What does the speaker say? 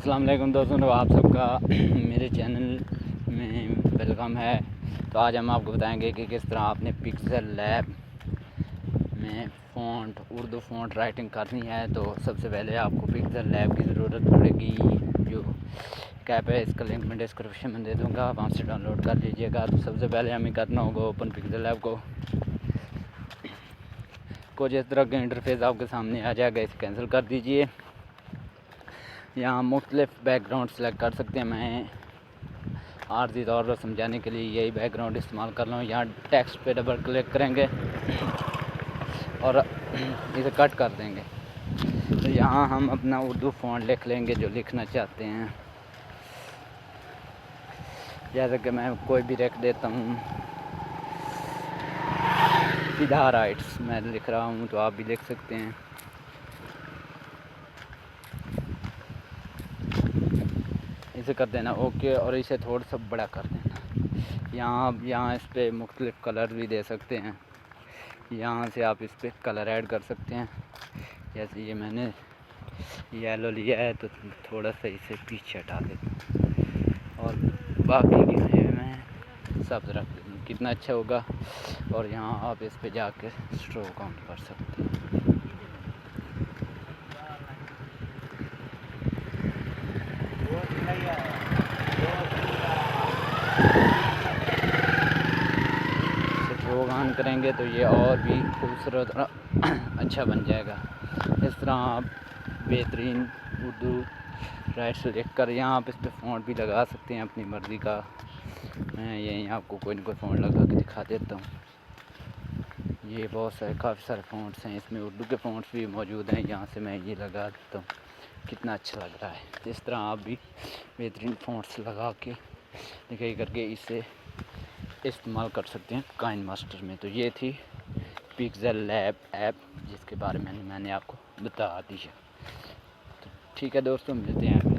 अस्सलाम वालेकुम दोस्तों, तो आप सबका मेरे चैनल में वेलकम है। तो आज हम आपको बताएंगे कि किस तरह आपने पिक्सेल लैब में उर्दू फ़ॉन्ट राइटिंग करनी है। तो सबसे पहले आपको पिक्सेल लैब की ज़रूरत पड़ेगी। जो कैप है इसका लिंक मैं डिस्क्रिप्शन में दे दूँगा, आप वहाँ से डाउनलोड कर लीजिएगा। तो सबसे पहले हमें करना होगा ओपन पिक्सेल लैब को जिस तरह का इंटरफेस आपके सामने आ जाएगा इसे कैंसिल कर दीजिए। यहाँ मुख्तलिफ बैकग्राउंड सेलेक्ट कर सकते हैं। मैं आर्जी तौर पर समझाने के लिए यही बैकग्राउंड इस्तेमाल कर रहा हूँ। यहाँ टेक्स्ट पे डबल क्लिक करेंगे और इसे कट कर देंगे। तो यहाँ हम अपना उर्दू फ़ॉन्ट लिख लेंगे जो लिखना चाहते हैं। जैसे कि मैं कोई भी लिख देता हूँ, सीधा राइट्स मैं लिख रहा हूँ, तो आप भी लिख सकते हैं। इसे कर देना ओके और इसे थोड़ा सा बड़ा कर देना। यहाँ इस पर मुख्तलिफ कलर भी दे सकते हैं। यहाँ से आप इस पर कलर ऐड कर सकते हैं। जैसे ये मैंने येलो लिया है तो थोड़ा सा इसे पीछे हटा देता हूँ और बाकी की मैं सब रख देता हूँ। कितना अच्छा होगा। और यहाँ आप इस पे जाकर स्ट्रोक काउंट कर सकते हैं। स्ट्रोक ऑन करेंगे तो ये और भी खूबसूरत और अच्छा बन जाएगा। इस तरह आप बेहतरीन उर्दू राइट से लिख कर यहाँ आप इस पर फ़ॉन्ट भी लगा सकते हैं अपनी मर्ज़ी का। मैं यहीं आपको कोई ना कोई फ़ॉन्ट लगा के दिखा देता हूँ। ये बहुत सारे काफ़ी सारे फ़ॉन्ट्स हैं, इसमें उर्दू के फ़ॉन्ट्स भी मौजूद हैं। यहाँ से मैं ये लगा देता हूँ, कितना अच्छा लग रहा है। इस तरह आप भी बेहतरीन फ़ॉन्ट्स लगा के लिखाई करके इसे इस्तेमाल कर सकते हैं काइन मास्टर में। तो ये थी पिक्सेल लैब ऐप जिसके बारे में मैंने आपको बता दी है। तो ठीक है दोस्तों, मिलते हैं।